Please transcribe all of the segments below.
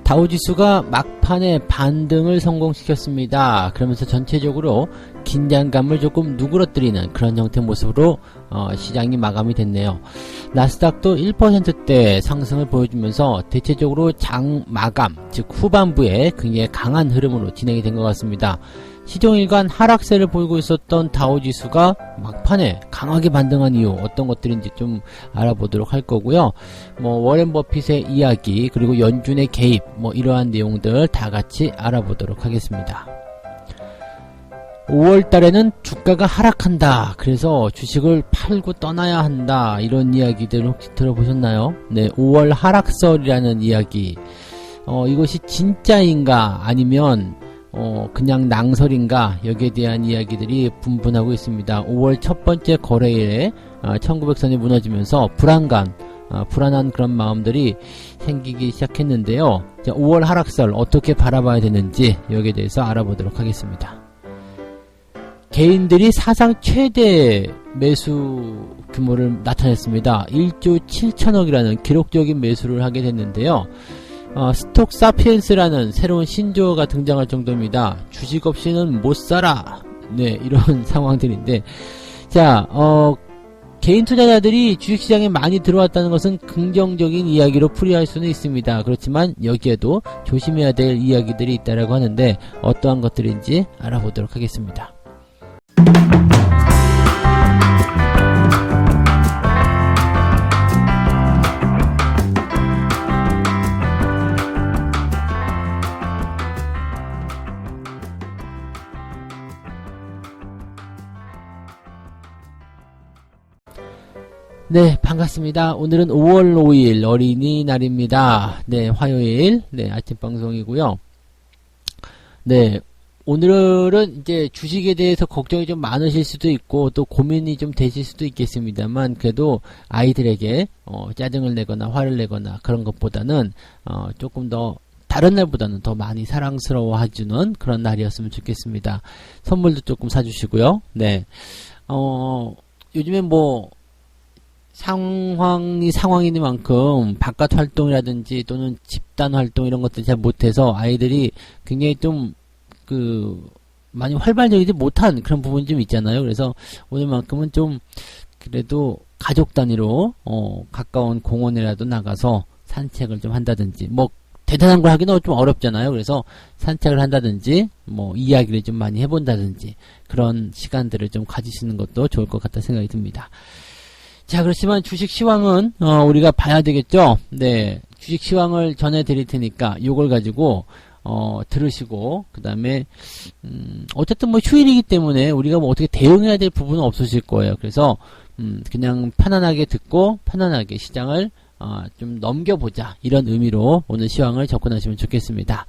다우지수가 막판에 반등을 성공시켰습니다. 그러면서 전체적으로 긴장감을 조금 누그러뜨리는 그런 형태의 모습으로 시장이 마감이 됐네요. 나스닥도 1%대 상승을 보여주면서 대체적으로 장 마감, 즉 후반부에 굉장히 강한 흐름으로 진행이 된 것 같습니다. 시종일관 하락세를 보이고 있었던 다우지수가 막판에 강하게 반등한 이유 어떤 것들인지 좀 알아보도록 할 거고요. 워렌 버핏의 이야기 그리고 연준의 개입 이러한 내용들 다 같이 알아보도록 하겠습니다. 5월 달에는 주가가 하락한다. 그래서 주식을 팔고 떠나야 한다. 이런 이야기들 혹시 들어보셨나요? 네, 5월 하락설이라는 이야기. 이것이 진짜인가 아니면 그냥 낭설인가 여기에 대한 이야기들이 분분하고 있습니다. 5월 첫 번째 거래일에 1900선이 무너지면서 불안한 그런 마음들이 생기기 시작했는데요. 자, 5월 하락설 어떻게 바라봐야 되는지 여기에 대해서 알아보도록 하겠습니다. 개인들이 사상 최대 매수 규모를 나타냈습니다. 1조 7천억이라는 기록적인 매수를 하게 됐는데요. 스톡 사피엔스라는 새로운 신조어가 등장할 정도입니다. 주식 없이는 못 살아. 네, 이런 상황들인데, 자, 개인 투자자들이 주식시장에 많이 들어왔다는 것은 긍정적인 이야기로 풀이할 수는 있습니다. 그렇지만 여기에도 조심해야 될 이야기들이 있다라고 하는데 어떠한 것들인지 알아보도록 하겠습니다. 네, 반갑습니다. 오늘은 5월 5일 어린이날입니다. 네, 화요일, 네, 아침 방송이고요. 네, 오늘은 이제 주식에 대해서 걱정이 좀 많으실 수도 있고 또 고민이 좀 되실 수도 있겠습니다만 그래도 아이들에게 짜증을 내거나 화를 내거나 그런 것보다는 조금 더 다른 날보다는 더 많이 사랑스러워해주는 그런 날이었으면 좋겠습니다. 선물도 조금 사주시고요. 네, 요즘에 상황이니만큼 바깥 활동이라든지 또는 집단 활동 이런 것들 잘 못해서 아이들이 굉장히 좀 많이 활발적이지 못한 그런 부분이 좀 있잖아요. 그래서 오늘만큼은 좀 그래도 가족 단위로 가까운 공원이라도 나가서 산책을 좀 한다든지 대단한 걸 하기는 좀 어렵잖아요. 그래서 산책을 한다든지 이야기를 좀 많이 해본다든지 그런 시간들을 좀 가지시는 것도 좋을 것 같다 생각이 듭니다. 자, 그렇지만 주식 시황은 우리가 봐야 되겠죠. 네, 주식 시황을 전해드릴 테니까 요걸 가지고 들으시고 그 다음에 어쨌든 휴일이기 때문에 우리가 어떻게 대응해야 될 부분은 없으실 거예요. 그래서 그냥 편안하게 듣고 편안하게 시장을 좀 넘겨보자 이런 의미로 오늘 시황을 접근하시면 좋겠습니다.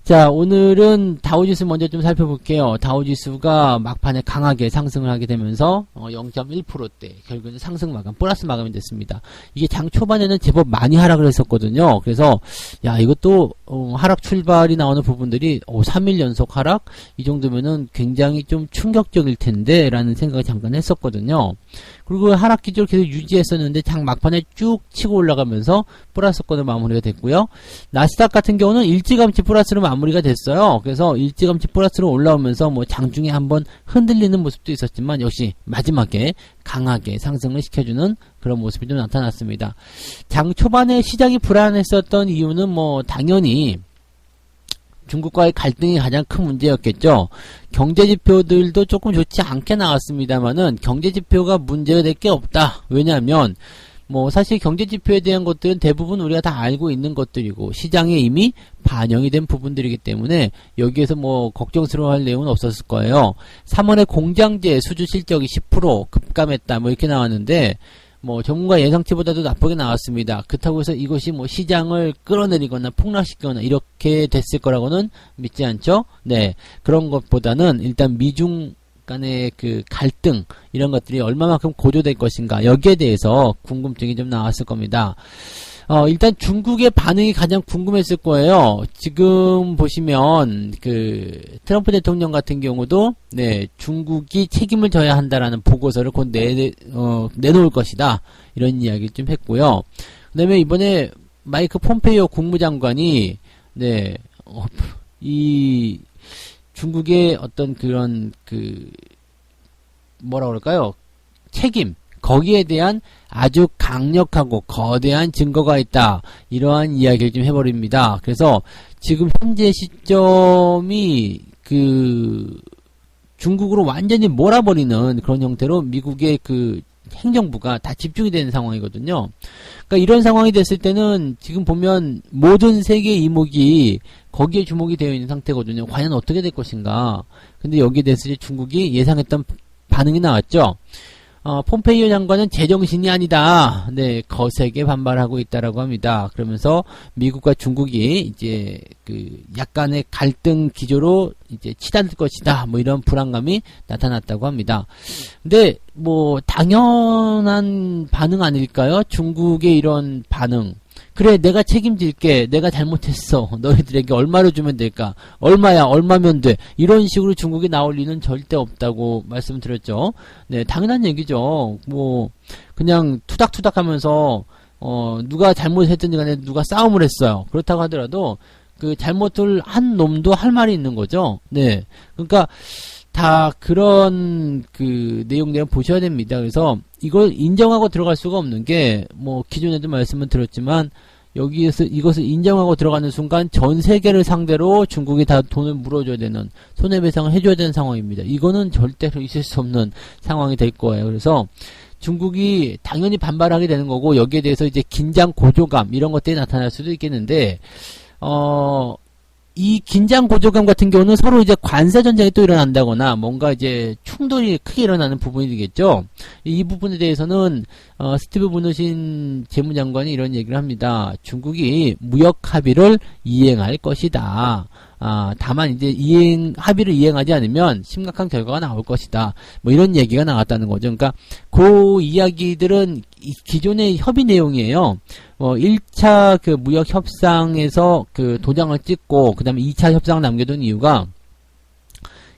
자, 오늘은 다우지수 먼저 좀 살펴볼게요. 다우지수가 막판에 강하게 상승을 하게 되면서 0.1%대 결국은 상승 마감, 플러스 마감이 됐습니다. 이게 장 초반에는 제법 많이 하락을 했었거든요. 그래서 이것도 하락 출발이 나오는 부분들이 3일 연속 하락? 이 정도면은 굉장히 좀 충격적일 텐데 라는 생각을 잠깐 했었거든요. 그리고 하락 기조를 계속 유지했었는데 장 막판에 쭉 치고 올라가면서 플러스권으로 마무리가 됐고요. 나스닥 같은 경우는 일찌감치 플러스로 마무리가 됐어요. 그래서 일찌감치 플러스로 올라오면서 장중에 한번 흔들리는 모습도 있었지만 역시 마지막에 강하게 상승을 시켜주는 그런 모습이 좀 나타났습니다. 장 초반에 시장이 불안했었던 이유는 당연히 중국과의 갈등이 가장 큰 문제였겠죠. 경제지표들도 조금 좋지 않게 나왔습니다만은 경제지표가 문제가 될 게 없다. 왜냐하면 사실 경제지표에 대한 것들은 대부분 우리가 다 알고 있는 것들이고 시장에 이미 반영이 된 부분들이기 때문에 여기에서 걱정스러워할 내용은 없었을 거예요. 3월에 공장제 수주 실적이 10% 급감했다 이렇게 나왔는데 전문가 예상치보다도 나쁘게 나왔습니다. 그렇다고 해서 이것이 시장을 끌어내리거나 폭락시키거나 이렇게 됐을 거라고는 믿지 않죠. 네, 그런 것보다는 일단 미중 간의 갈등 이런 것들이 얼마만큼 고조될 것인가 여기에 대해서 궁금증이 좀 나왔을 겁니다. 일단 중국의 반응이 가장 궁금했을 거예요. 지금 보시면 트럼프 대통령 같은 경우도 중국이 책임을 져야 한다라는 보고서를 곧 내놓을 것이다 이런 이야기를 좀 했고요. 그 다음에 이번에 마이크 폼페이오 국무장관이 네, 이 중국의 어떤 그런 뭐라 그럴까요? 책임, 거기에 대한 아주 강력하고 거대한 증거가 있다. 이러한 이야기를 좀 해버립니다. 그래서 지금 현재 시점이 중국으로 완전히 몰아버리는 그런 형태로 미국의 행정부가 다 집중이 되는 상황이거든요. 그러니까 이런 상황이 됐을 때는 지금 보면 모든 세계 이목이 거기에 주목이 되어 있는 상태거든요. 과연 어떻게 될 것인가. 근데 여기에 대해서 이제 중국이 예상했던 반응이 나왔죠. 폼페이오 장관은 제정신이 아니다. 네, 거세게 반발하고 있다라고 합니다. 그러면서 미국과 중국이 이제 약간의 갈등 기조로 이제 치닫을 것이다. 뭐 이런 불안감이 나타났다고 합니다. 근데 뭐 당연한 반응 아닐까요? 중국의 이런 반응. 그래, 내가 책임질게. 내가 잘못했어. 너희들에게 얼마로 주면 될까? 얼마야? 얼마면 돼? 이런 식으로 중국이 나올 리는 절대 없다고 말씀드렸죠. 네, 당연한 얘기죠. 뭐 그냥 투닥투닥 하면서 누가 잘못했든지 간에 누가 싸움을 했어요. 그렇다고 하더라도 그 잘못을 한 놈도 할 말이 있는 거죠. 네. 그러니까 다 그런 내용들을 보셔야 됩니다. 그래서 이걸 인정하고 들어갈 수가 없는 게, 뭐, 기존에도 말씀을 드렸지만, 여기에서 이것을 인정하고 들어가는 순간 전 세계를 상대로 중국이 다 돈을 물어줘야 되는, 손해배상을 해줘야 되는 상황입니다. 이거는 절대로 있을 수 없는 상황이 될 거예요. 그래서 중국이 당연히 반발하게 되는 거고, 여기에 대해서 이제 긴장, 고조감, 이런 것들이 나타날 수도 있겠는데, 이 긴장 고조감 같은 경우는 서로 이제 관세 전쟁이 또 일어난다거나 뭔가 이제 충돌이 크게 일어나는 부분이 되겠죠. 이 부분에 대해서는 스티브 무누신 재무장관이 이런 얘기를 합니다. 중국이 무역 합의를 이행할 것이다. 다만 이제 합의를 이행하지 않으면 심각한 결과가 나올 것이다. 뭐 이런 얘기가 나왔다는 거죠. 그러니까 그 이야기들은 기존의 협의 내용이에요. 1차 무역 협상에서 도장을 찍고 그 다음에 2차 협상을 남겨둔 이유가,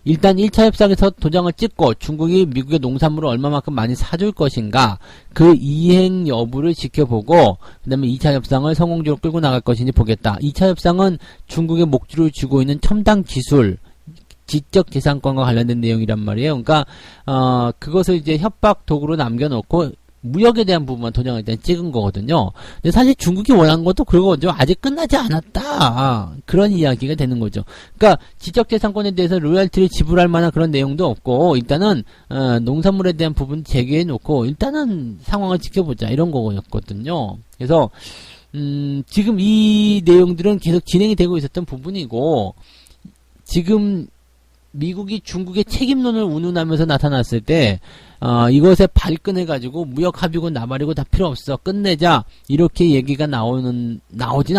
일단 1차 협상에서 도장을 찍고 중국이 미국의 농산물을 얼마만큼 많이 사줄 것인가, 그 이행 여부를 지켜보고 그 다음에 2차 협상을 성공적으로 끌고 나갈 것인지 보겠다. 2차 협상은 중국의 목줄을 쥐고 있는 첨단 기술, 지적 재산권과 관련된 내용이란 말이에요. 그러니까 그것을 이제 협박 도구로 남겨놓고 무역에 대한 부분만 도장을 일단 찍은 거거든요. 근데 사실 중국이 원하는 것도 그거죠. 아직 끝나지 않았다. 그런 이야기가 되는 거죠. 그러니까 지적재산권에 대해서 로열티를 지불할 만한 그런 내용도 없고, 일단은 농산물에 대한 부분 제기해 놓고 일단은 상황을 지켜보자, 이런 거였거든요. 그래서 지금 이 내용들은 계속 진행이 되고 있었던 부분이고, 지금 미국이 중국의 책임론을 운운하면서 나타났을 때 이것에 발끈해가지고 무역 합의고 나발이고 다 필요 없어, 끝내자, 이렇게 얘기가 나오지는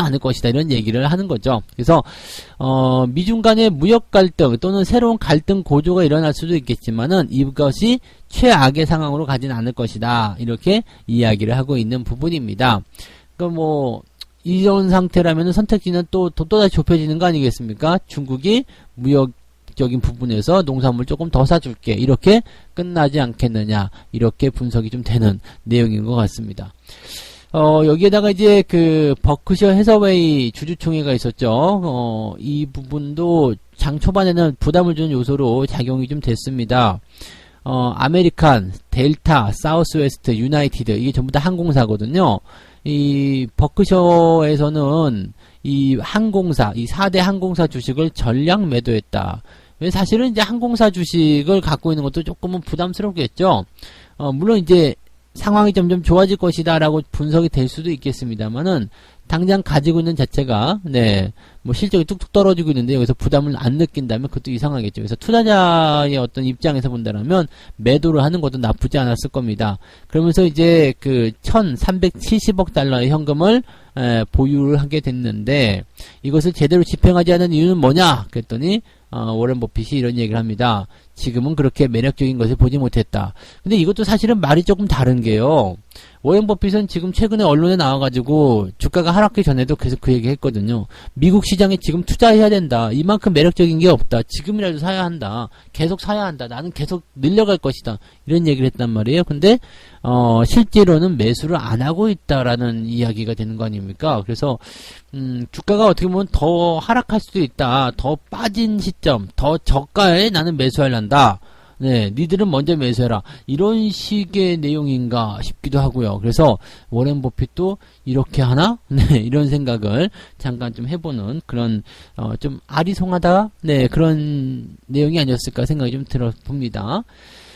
않을 것이다, 이런 얘기를 하는 거죠. 그래서 미중 간의 무역 갈등 또는 새로운 갈등 고조가 일어날 수도 있겠지만은 이것이 최악의 상황으로 가진 않을 것이다, 이렇게 이야기를 하고 있는 부분입니다. 그러니까 뭐 이런 상태라면 선택지는 또다시 좁혀지는 거 아니겠습니까? 중국이 무역적인 부분에서 농산물 조금 더 사줄게, 이렇게 끝나지 않겠느냐, 이렇게 분석이 좀 되는 내용인 것 같습니다. 여기에다가 이제 버크셔 해서웨이 주주총회가 있었죠. 이 부분도 장 초반에는 부담을 주는 요소로 작용이 좀 됐습니다. 아메리칸, 델타, 사우스웨스트, 유나이티드, 이게 전부 다 항공사거든요. 이 버크셔에서는 이 4대 항공사 주식을 전량 매도했다. 사실은 이제 항공사 주식을 갖고 있는 것도 조금은 부담스럽겠죠. 물론 이제 상황이 점점 좋아질 것이다 라고 분석이 될 수도 있겠습니다만은, 당장 가지고 있는 자체가 뭐 실적이 뚝뚝 떨어지고 있는데 여기서 부담을 안 느낀다면 그것도 이상하겠죠. 그래서 투자자의 어떤 입장에서 본다면 매도를 하는 것도 나쁘지 않았을 겁니다. 그러면서 이제 1,370억 달러의 현금을 보유를 하게 됐는데, 이것을 제대로 집행하지 않은 이유는 뭐냐 그랬더니 워렌 버핏이 이런 얘기를 합니다. 지금은 그렇게 매력적인 것을 보지 못했다. 근데 이것도 사실은 말이 조금 다른 게요. 워렌 버핏은 지금 최근에 언론에 나와가지고 주가가 하락하기 전에도 계속 그 얘기 했거든요. 미국 시장에 지금 투자해야 된다. 이만큼 매력적인 게 없다. 지금이라도 사야 한다. 계속 사야 한다. 나는 계속 늘려갈 것이다. 이런 얘기를 했단 말이에요. 근데 실제로는 매수를 안 하고 있다라는 이야기가 되는 거 아닙니까? 그래서 주가가 어떻게 보면 더 하락할 수도 있다. 더 빠진 시점, 더 저가에 나는 매수하려한다. 네, 니들은 먼저 매수해라. 이런 식의 내용인가 싶기도 하고요. 그래서 워렌 버핏도 이렇게 하나? 네, 이런 생각을 잠깐 좀 해보는 그런 좀 아리송하다? 네, 그런 내용이 아니었을까 생각이 좀 들어봅니다.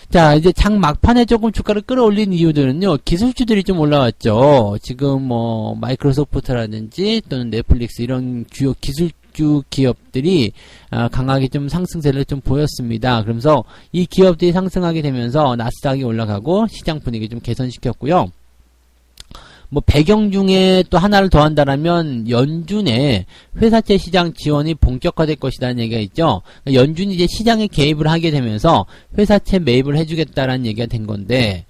자, 이제 장 막판에 조금 주가를 끌어올린 이유들은요, 기술주들이 좀 올라왔죠. 지금 뭐 마이크로소프트라든지 또는 넷플릭스 이런 주요 기술주 기업들이 강하게 좀 상승세를 좀 보였습니다. 그러면서 이 기업들이 상승하게 되면서 나스닥이 올라가고 시장 분위기 좀 개선시켰고요. 뭐 배경 중에 또 하나를 더 한다라면 연준의 회사채 시장 지원이 본격화될 것이라는 얘기가 있죠. 연준이 이제 시장에 개입을 하게 되면서 회사채 매입을 해주겠다라는 얘기가 된 건데,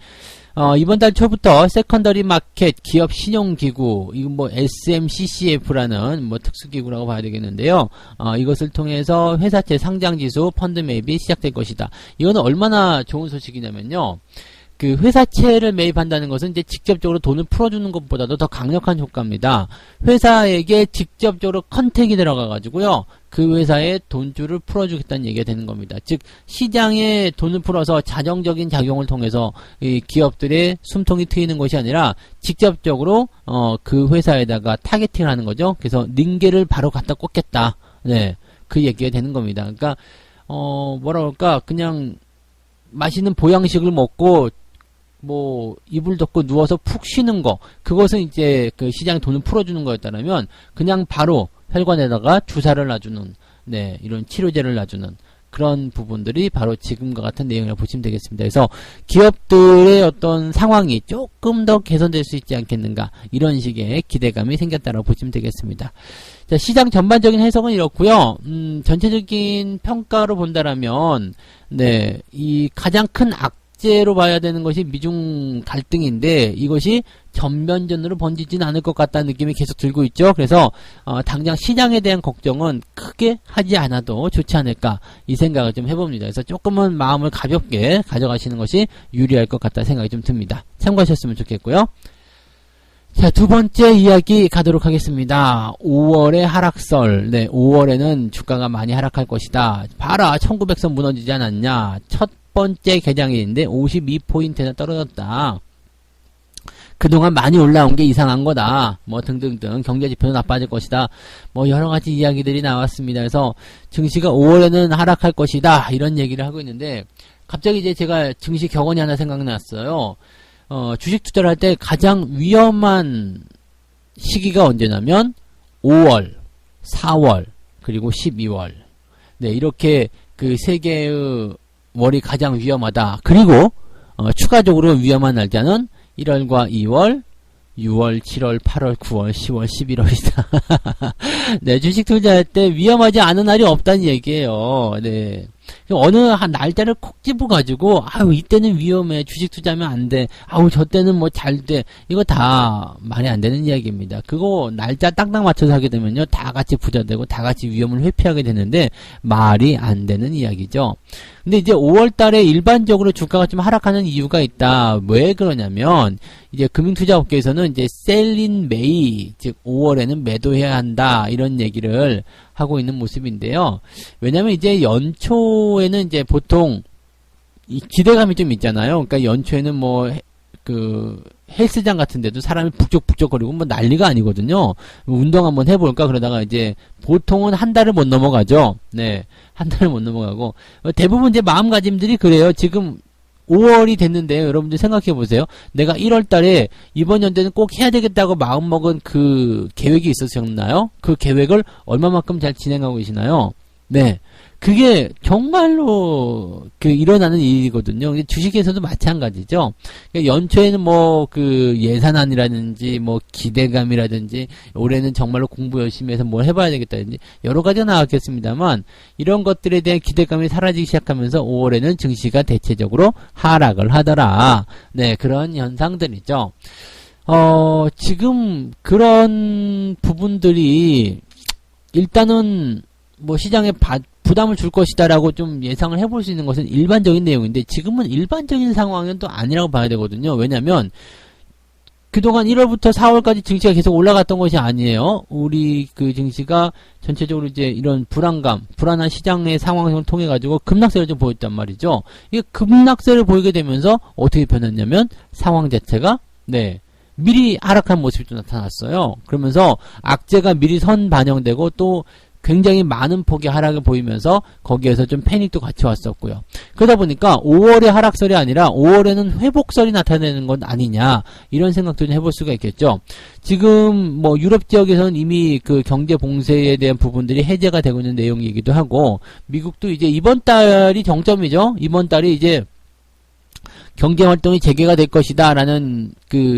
이번 달 초부터 세컨더리 마켓 기업 신용기구, 이건 뭐 SMCCF라는 뭐 특수기구라고 봐야 되겠는데요. 이것을 통해서 회사채 상장지수 펀드 매입이 시작될 것이다. 이거는 얼마나 좋은 소식이냐면요. 그 회사채를 매입한다는 것은 이제 직접적으로 돈을 풀어주는 것보다도 더 강력한 효과입니다. 회사에게 직접적으로 컨택이 들어가가지고요. 그 회사의 돈줄을 풀어주겠다는 얘기가 되는 겁니다. 즉 시장에 돈을 풀어서 자정적인 작용을 통해서 이 기업들의 숨통이 트이는 것이 아니라 직접적으로 그 회사에다가 타겟팅을 하는 거죠. 그래서 링게를 바로 갖다 꽂겠다. 네, 그 얘기가 되는 겁니다. 그러니까 뭐라 그럴까, 그냥 맛있는 보양식을 먹고 뭐 이불 덮고 누워서 푹 쉬는 거, 그것은 이제 그 시장에 돈을 풀어주는 거였다면 그냥 바로 혈관에다가 주사를 놔주는, 네, 이런 치료제를 놔주는 그런 부분들이 바로 지금과 같은 내용이라고 보시면 되겠습니다. 그래서 기업들의 어떤 상황이 조금 더 개선될 수 있지 않겠는가, 이런 식의 기대감이 생겼다고 보시면 되겠습니다. 자, 시장 전반적인 해석은 이렇고요. 전체적인 평가로 본다라면, 네, 이 가장 큰 악재로 봐야 되는 것이 미중 갈등인데, 이것이 전면전으로 번지진 않을 것 같다는 느낌이 계속 들고 있죠. 그래서 당장 시장에 대한 걱정은 크게 하지 않아도 좋지 않을까, 이 생각을 좀 해봅니다. 그래서 조금은 마음을 가볍게 가져가시는 것이 유리할 것 같다 생각이 좀 듭니다. 참고하셨으면 좋겠고요. 자, 두 번째 이야기 가도록 하겠습니다. 5월의 하락설. 네, 5월에는 주가가 많이 하락할 것이다. 봐라, 1900선 무너지지 않았냐. 첫 번째 개장일인데 52포인트나 떨어졌다. 그동안 많이 올라온 게 이상한 거다. 뭐 등등등, 경제지표도 나빠질 것이다. 뭐 여러가지 이야기들이 나왔습니다. 그래서 증시가 5월에는 하락할 것이다, 이런 얘기를 하고 있는데, 갑자기 이제 제가 증시 격언이 하나 생각났어요. 주식 투자를 할 때 가장 위험한 시기가 언제냐면 5월, 4월, 그리고 12월. 네, 이렇게 그 세 개의 월이 가장 위험하다. 그리고 추가적으로 위험한 날짜는 1월과 2월, 6월, 7월, 8월, 9월, 10월, 11월이다. 네, 주식 투자할 때 위험하지 않은 날이 없다는 얘기예요. 네. 어느 한 날짜를 콕 집어가지고, 아유, 이때는 위험해, 주식 투자하면 안 돼, 아우, 저 때는 뭐 잘 돼, 이거 다 말이 안 되는 이야기입니다. 그거 날짜 딱딱 맞춰서 하게 되면요, 다 같이 부자 되고 다 같이 위험을 회피하게 되는데 말이 안 되는 이야기죠. 근데 이제 5월 달에 일반적으로 주가가 좀 하락하는 이유가 있다. 왜 그러냐면, 이제 금융투자업계에서는 이제 셀린 메이, 즉 5월에는 매도해야 한다, 이런 얘기를 하고 있는 모습인데요. 왜냐면 이제 연초에는 이제 보통 이 기대감이 좀 있잖아요. 그러니까 연초에는 뭐 그 헬스장 같은 데도 사람이 북적북적거리고 뭐 난리가 아니거든요. 운동 한번 해볼까 그러다가 이제 보통은 한 달을 못 넘어가죠. 네, 한 달을 못 넘어가고 대부분 이제 마음가짐들이 그래요. 지금 5월이 됐는데 여러분들 생각해 보세요. 내가 1월 달에 이번 연도는 꼭 해야 되겠다고 마음먹은 그 계획이 있으셨나요? 그 계획을 얼마만큼 잘 진행하고 계시나요? 네. 그게 정말로 일어나는 일이거든요. 주식에서도 마찬가지죠. 그러니까 연초에는 뭐 예산안이라든지 뭐 기대감이라든지 올해는 정말로 공부 열심히 해서 뭘 해봐야 되겠다든지 여러 가지가 나왔겠습니다만 이런 것들에 대한 기대감이 사라지기 시작하면서 5월에는 증시가 대체적으로 하락을 하더라. 네, 그런 현상들이죠. 지금 그런 부분들이 일단은 뭐 시장에 부담을 줄 것이다라고 좀 예상을 해볼 수 있는 것은 일반적인 내용인데 지금은 일반적인 상황은 또 아니라고 봐야 되거든요. 왜냐면 그동안 1월부터 4월까지 증시가 계속 올라갔던 것이 아니에요. 우리 증시가 전체적으로 이제 이런 불안한 시장의 상황을 통해 가지고 급락세를 좀 보였단 말이죠. 이게 급락세를 보이게 되면서 어떻게 변했냐면 상황 자체가 미리 하락한 모습이 또 나타났어요. 그러면서 악재가 미리 선 반영되고 또 굉장히 많은 폭의 하락을 보이면서 거기에서 좀 패닉도 같이 왔었고요. 그러다 보니까 5월의 하락설이 아니라 5월에는 회복설이 나타내는 건 아니냐 이런 생각도 좀 해볼 수가 있겠죠. 지금 뭐 유럽 지역에서는 이미 경제 봉쇄에 대한 부분들이 해제가 되고 있는 내용이기도 하고 미국도 이제 이번 달이 정점이죠. 이번 달이 이제 경제활동이 재개가 될 것이다 라는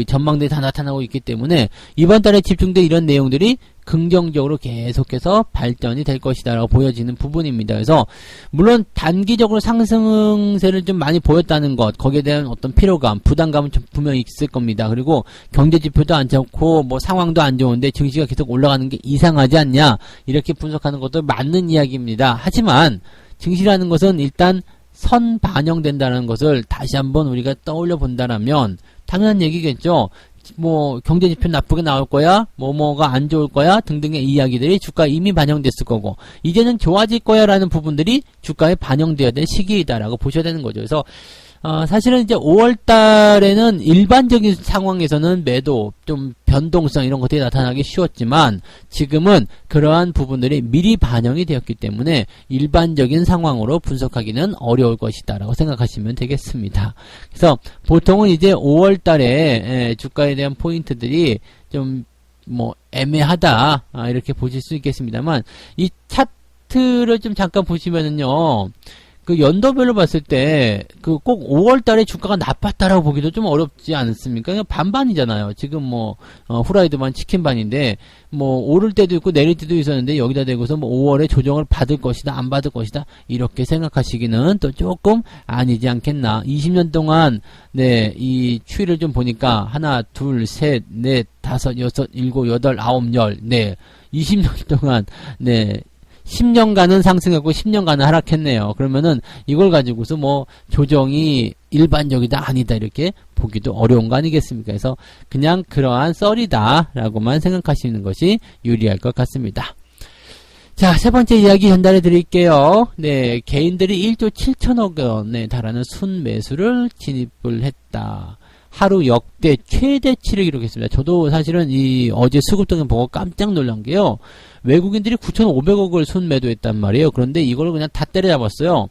전망들이 다 나타나고 있기 때문에 이번 달에 집중된 이런 내용들이 긍정적으로 계속해서 발전이 될 것이다 라고 보여지는 부분입니다. 그래서 물론 단기적으로 상승세를 좀 많이 보였다는 것, 거기에 대한 어떤 피로감, 부담감은 좀 분명히 있을 겁니다. 그리고 경제지표도 안 좋고 뭐 상황도 안 좋은데 증시가 계속 올라가는 게 이상하지 않냐 이렇게 분석하는 것도 맞는 이야기입니다. 하지만 증시라는 것은 일단 선 반영된다는 것을 다시 한번 우리가 떠올려 본다라면 당연한 얘기겠죠. 뭐 경제지표 나쁘게 나올 거야, 뭐가 안 좋을 거야 등등의 이야기들이 주가에 이미 반영됐을 거고 이제는 좋아질 거야 라는 부분들이 주가에 반영되어야 될 시기이다라고 보셔야 되는 거죠. 그래서 사실은 이제 5월 달에는 일반적인 상황에서는 매도, 좀 변동성 이런 것들이 나타나기 쉬웠지만 지금은 그러한 부분들이 미리 반영이 되었기 때문에 일반적인 상황으로 분석하기는 어려울 것이다 라고 생각하시면 되겠습니다. 그래서 보통은 이제 5월 달에 주가에 대한 포인트들이 좀 뭐 애매하다 이렇게 보실 수 있겠습니다만 이 차트를 좀 잠깐 보시면은요. 연도별로 봤을 때, 꼭 5월 달에 주가가 나빴다라고 보기도 좀 어렵지 않습니까? 그냥 반반이잖아요. 지금 후라이드만 치킨반인데, 오를 때도 있고 내릴 때도 있었는데, 여기다 대고서 5월에 조정을 받을 것이다, 안 받을 것이다, 이렇게 생각하시기는 또 조금 아니지 않겠나. 20년 동안, 이 추이를 좀 보니까, 하나, 둘, 셋, 넷, 다섯, 여섯, 일곱, 여덟, 아홉, 열, 20년 동안, 10년간은 상승했고 10년간은 하락했네요. 그러면은 이걸 가지고서 조정이 일반적이다 아니다 이렇게 보기도 어려운 거 아니겠습니까? 그래서 그냥 그러한 썰이다 라고만 생각하시는 것이 유리할 것 같습니다. 자, 세 번째 이야기 전달해 드릴게요. 개인들이 1조 7천억 원에 달하는 순매수를 진입을 했다. 하루 역대 최대치를 기록했습니다. 저도 사실은 어제 수급등을 보고 깜짝 놀란 게요. 외국인들이 9,500억을 순매도했단 말이에요. 그런데 이걸 그냥 다 때려잡았어요.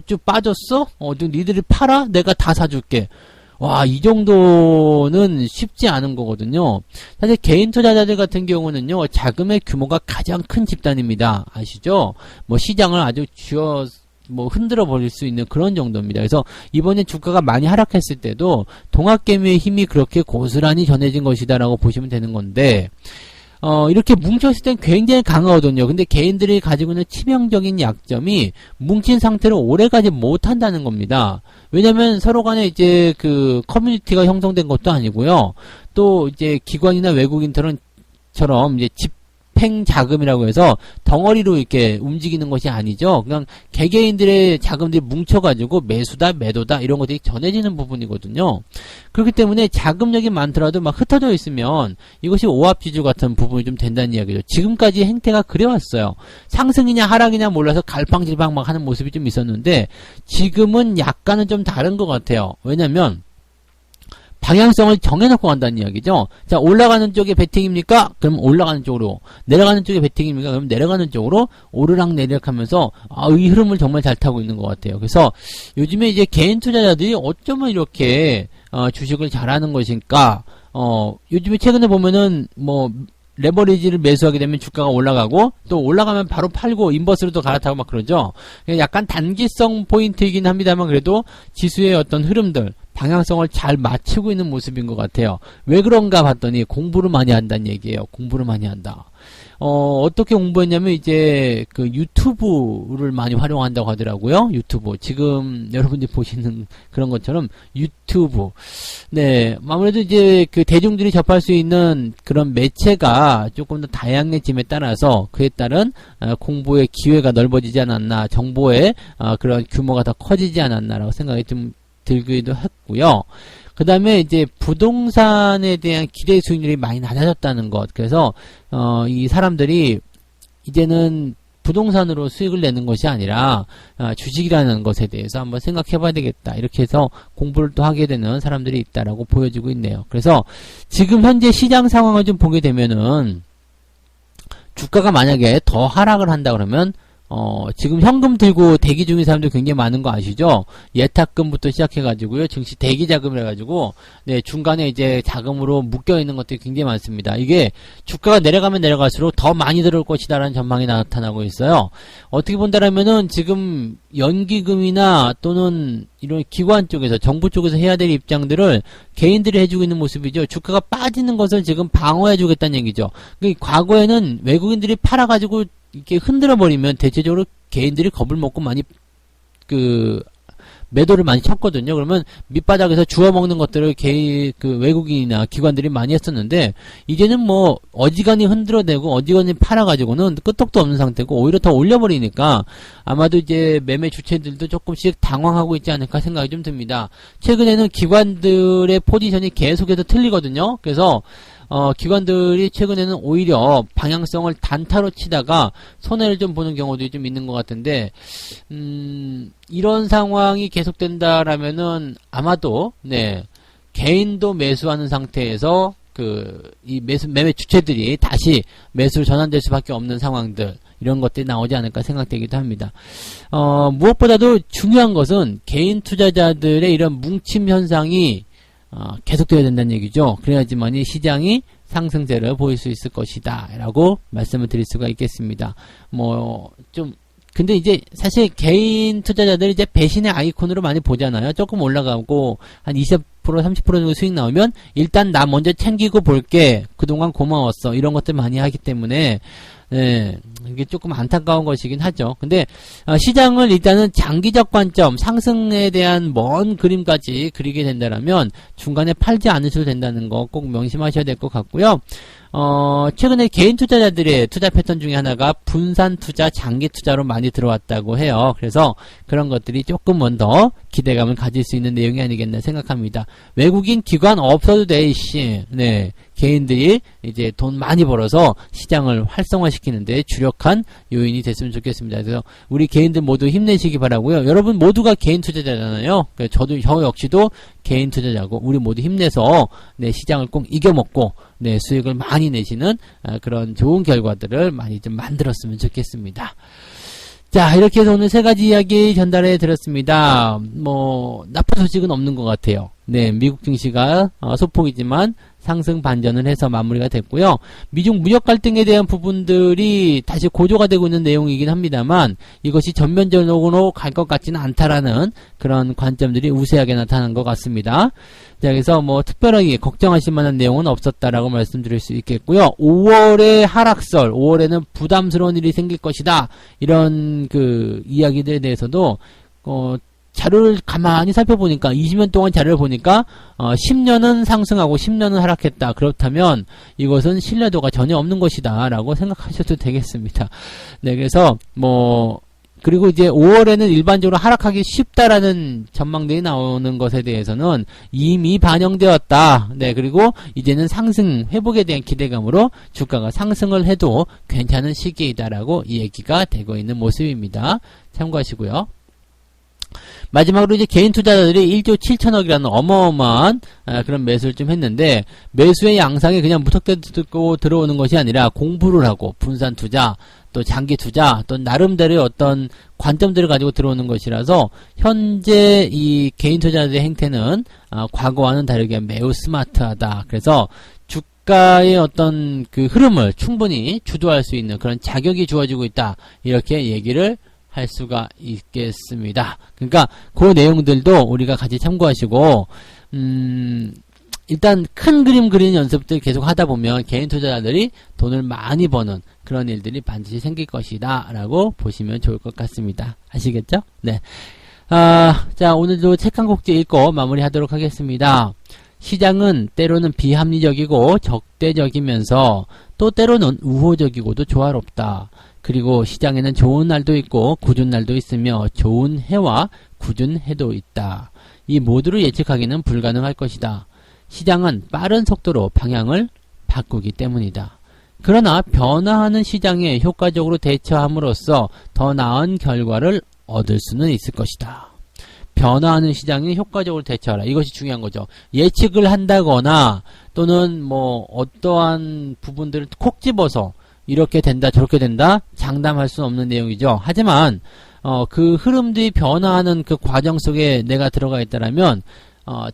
좀 빠졌어? 좀 니들이 팔아? 내가 다 사줄게. 와, 이 정도는 쉽지 않은 거거든요. 사실 개인 투자자들 같은 경우는요, 자금의 규모가 가장 큰 집단입니다. 아시죠? 시장을 아주 흔들어 버릴 수 있는 그런 정도입니다. 그래서 이번에 주가가 많이 하락했을 때도 동학개미의 힘이 그렇게 고스란히 전해진 것이다라고 보시면 되는 건데, 이렇게 뭉쳤을 땐 굉장히 강하거든요. 근데 개인들이 가지고 있는 치명적인 약점이 뭉친 상태로 오래가지 못한다는 겁니다. 왜냐면 서로 간에 이제 커뮤니티가 형성된 것도 아니고요. 또 이제 기관이나 외국인처럼 이제 집행 자금이라고 해서 덩어리로 이렇게 움직이는 것이 아니죠. 그냥 개개인들의 자금들이 뭉쳐가지고 매수다, 매도다 이런 것들이 전해지는 부분이거든요. 그렇기 때문에 자금력이 많더라도 막 흩어져 있으면 이것이 오합지졸 같은 부분이 좀 된다는 이야기죠. 지금까지 행태가 그래왔어요. 상승이냐 하락이냐 몰라서 갈팡질팡 막 하는 모습이 좀 있었는데 지금은 약간은 좀 다른 것 같아요. 왜냐면 방향성을 정해놓고 간다는 이야기죠. 자, 올라가는 쪽에 베팅입니까? 그럼 올라가는 쪽으로. 내려가는 쪽에 베팅입니까? 그럼 내려가는 쪽으로 오르락내리락 하면서 이 흐름을 정말 잘 타고 있는 것 같아요. 그래서 요즘에 이제 개인 투자자들이 어쩌면 이렇게 주식을 잘하는 것일까? 요즘에 최근에 보면은 레버리지를 매수하게 되면 주가가 올라가고 또 올라가면 바로 팔고 인버스로도 갈아타고 막 그러죠. 약간 단기성 포인트이긴 합니다만 그래도 지수의 어떤 흐름들 방향성을 잘 맞추고 있는 모습인 것 같아요. 왜 그런가 봤더니 공부를 많이 한다는 얘기예요. 공부를 많이 한다. 어떻게 공부했냐면 이제 그 유튜브를 많이 활용한다고 하더라고요. 유튜브. 지금 여러분들이 보시는 그런 것처럼 유튜브. 네. 아무래도 이제 그 대중들이 접할 수 있는 그런 매체가 조금 더 다양해짐에 따라서 그에 따른 공부의 기회가 넓어지지 않았나, 정보의 그런 규모가 더 커지지 않았나라고 생각이 좀 들기도 했고요. 그 다음에 이제 부동산에 대한 기대 수익률이 많이 낮아졌다는 것. 그래서 이 사람들이 이제는 부동산으로 수익을 내는 것이 아니라 주식이라는 것에 대해서 한번 생각해 봐야 되겠다. 이렇게 해서 공부를 또 하게 되는 사람들이 있다라고 보여지고 있네요. 그래서 지금 현재 시장 상황을 좀 보게 되면은 주가가 만약에 더 하락을 한다 그러면 지금 현금 들고 대기 중인 사람들 굉장히 많은 거 아시죠? 예탁금부터 시작해가지고요. 증시 대기 자금을 해가지고, 네, 중간에 이제 자금으로 묶여있는 것들이 굉장히 많습니다. 이게 주가가 내려가면 내려갈수록 더 많이 들어올 것이다라는 전망이 나타나고 있어요. 어떻게 본다라면은 지금 연기금이나 또는 이런 기관 쪽에서, 정부 쪽에서 해야 될 입장들을 개인들이 해주고 있는 모습이죠. 주가가 빠지는 것을 지금 방어해주겠다는 얘기죠. 그러니까 과거에는 외국인들이 팔아가지고 이렇게 흔들어 버리면 대체적으로 개인들이 겁을 먹고 많이 매도를 많이 쳤거든요. 그러면 밑바닥에서 주워 먹는 것들을 외국인이나 기관들이 많이 했었는데 이제는 뭐 어지간히 흔들어대고 어지간히 팔아가지고는 끄떡도 없는 상태고 오히려 더 올려버리니까 아마도 이제 매매 주체들도 조금씩 당황하고 있지 않을까 생각이 좀 듭니다. 최근에는 기관들의 포지션이 계속해서 틀리거든요. 그래서 기관들이 최근에는 오히려 방향성을 단타로 치다가 손해를 좀 보는 경우도 좀 있는 것 같은데, 이런 상황이 계속된다라면은 아마도, 네, 개인도 매수하는 상태에서 이 매매 주체들이 다시 매수를 전환될 수밖에 없는 상황들, 이런 것들이 나오지 않을까 생각되기도 합니다. 무엇보다도 중요한 것은 개인 투자자들의 이런 뭉침 현상이 계속되어야 된다는 얘기죠. 그래야지만이 시장이 상승세를 보일 수 있을 것이다 라고 말씀을 드릴 수가 있겠습니다. 근데 이제 사실 개인 투자자들이 이제 배신의 아이콘으로 많이 보잖아요. 조금 올라가고 한 20% 30% 정도 수익 나오면 일단 나 먼저 챙기고 볼게. 그동안 고마웠어. 이런 것들 많이 하기 때문에 네, 이게 조금 안타까운 것이긴 하죠. 근데 시장을 일단은 장기적 관점, 상승에 대한 먼 그림까지 그리게 된다면 중간에 팔지 않으셔도 된다는 거 꼭 명심하셔야 될 것 같고요. 최근에 개인 투자자들의 투자 패턴 중에 하나가 분산 투자, 장기 투자로 많이 들어왔다고 해요. 그래서 그런 것들이 조금은 더 기대감을 가질 수 있는 내용이 아니겠나 생각합니다. 외국인 기관 없어도 돼, 이씨. 네. 개인들이 이제 돈 많이 벌어서 시장을 활성화시키는데 주력한 요인이 됐으면 좋겠습니다. 그래서 우리 개인들 모두 힘내시기 바라고요. 여러분 모두가 개인 투자자잖아요. 저 역시도 개인 투자자고 우리 모두 힘내서 네, 시장을 꼭 이겨먹고 네, 수익을 많이 내시는 그런 좋은 결과들을 많이 좀 만들었으면 좋겠습니다. 자, 이렇게 해서 오늘 세 가지 이야기 전달해 드렸습니다. 나쁜 소식은 없는 것 같아요. 네, 미국 증시가 소폭이지만 상승 반전을 해서 마무리가 됐고요. 미중 무역 갈등에 대한 부분들이 다시 고조가 되고 있는 내용이긴 합니다만 이것이 전면적으로 갈 것 같지는 않다라는 그런 관점들이 우세하게 나타난 것 같습니다. 자, 그래서 특별하게 걱정하실 만한 내용은 없었다라고 말씀드릴 수 있겠고요. 5월의 하락설, 5월에는 부담스러운 일이 생길 것이다. 이런 이야기들에 대해서도 자료를 가만히 살펴보니까 20년 동안 자료를 보니까 10년은 상승하고 10년은 하락했다. 그렇다면 이것은 신뢰도가 전혀 없는 것이다 라고 생각하셔도 되겠습니다. 네, 그래서 그리고 이제 5월에는 일반적으로 하락하기 쉽다라는 전망들이 나오는 것에 대해서는 이미 반영되었다. 네, 그리고 이제는 상승 회복에 대한 기대감으로 주가가 상승을 해도 괜찮은 시기이다라고 이 얘기가 되고 있는 모습입니다. 참고하시고요. 마지막으로 이제 개인 투자자들이 1조 7천억이라는 어마어마한 그런 매수를 좀 했는데 매수의 양상이 그냥 무턱대고 들어오는 것이 아니라 공부를 하고 분산 투자 또 장기 투자 또 나름대로의 어떤 관점들을 가지고 들어오는 것이라서 현재 이 개인 투자자들의 행태는 과거와는 다르게 매우 스마트하다. 그래서 주가의 어떤 그 흐름을 충분히 주도할 수 있는 그런 자격이 주어지고 있다. 이렇게 얘기를 할 수가 있겠습니다. 그러니까 그 내용들도 우리가 같이 참고하시고 일단 큰 그림 그리는 연습들 계속 하다 보면 개인 투자자들이 돈을 많이 버는 그런 일들이 반드시 생길 것이다 라고 보시면 좋을 것 같습니다. 아시겠죠? 네. 자, 오늘도 책 한 곡지 읽고 마무리하도록 하겠습니다. 시장은 때로는 비합리적이고 적대적이면서 또 때로는 우호적이고도 조화롭다. 그리고 시장에는 좋은 날도 있고 굳은 날도 있으며 좋은 해와 굳은 해도 있다. 이 모두를 예측하기는 불가능할 것이다. 시장은 빠른 속도로 방향을 바꾸기 때문이다. 그러나 변화하는 시장에 효과적으로 대처함으로써 더 나은 결과를 얻을 수는 있을 것이다. 변화하는 시장에 효과적으로 대처하라. 이것이 중요한 거죠. 예측을 한다거나 또는 뭐 어떠한 부분들을 콕 집어서 이렇게 된다 저렇게 된다 장담할 수는 없는 내용이죠. 하지만 그 흐름들이 변화하는 그 과정 속에 내가 들어가 있다라면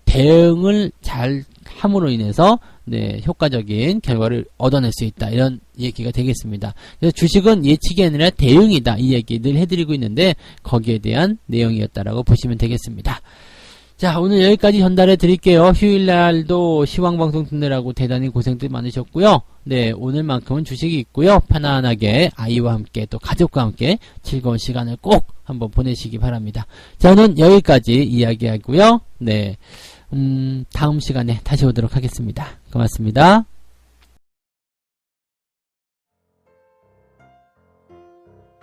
대응을 잘 함으로 인해서 네, 효과적인 결과를 얻어낼 수 있다. 이런 얘기가 되겠습니다. 그래서 주식은 예측이 아니라 대응이다. 이 얘기 늘 해드리고 있는데 거기에 대한 내용이었다라고 보시면 되겠습니다. 자, 오늘 여기까지 전달해 드릴게요. 휴일날도 시황방송 듣느라고 대단히 고생들 많으셨고요. 네, 오늘만큼은 주식이 있고요. 편안하게 아이와 함께 또 가족과 함께 즐거운 시간을 꼭 한번 보내시기 바랍니다. 자, 오늘 여기까지 이야기하고요. 네, 다음 시간에 다시 오도록 하겠습니다. 고맙습니다.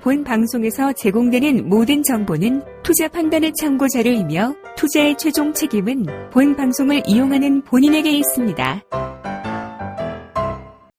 본 방송에서 제공되는 모든 정보는 투자 판단의 참고 자료이며 투자의 최종 책임은 본 방송을 이용하는 본인에게 있습니다.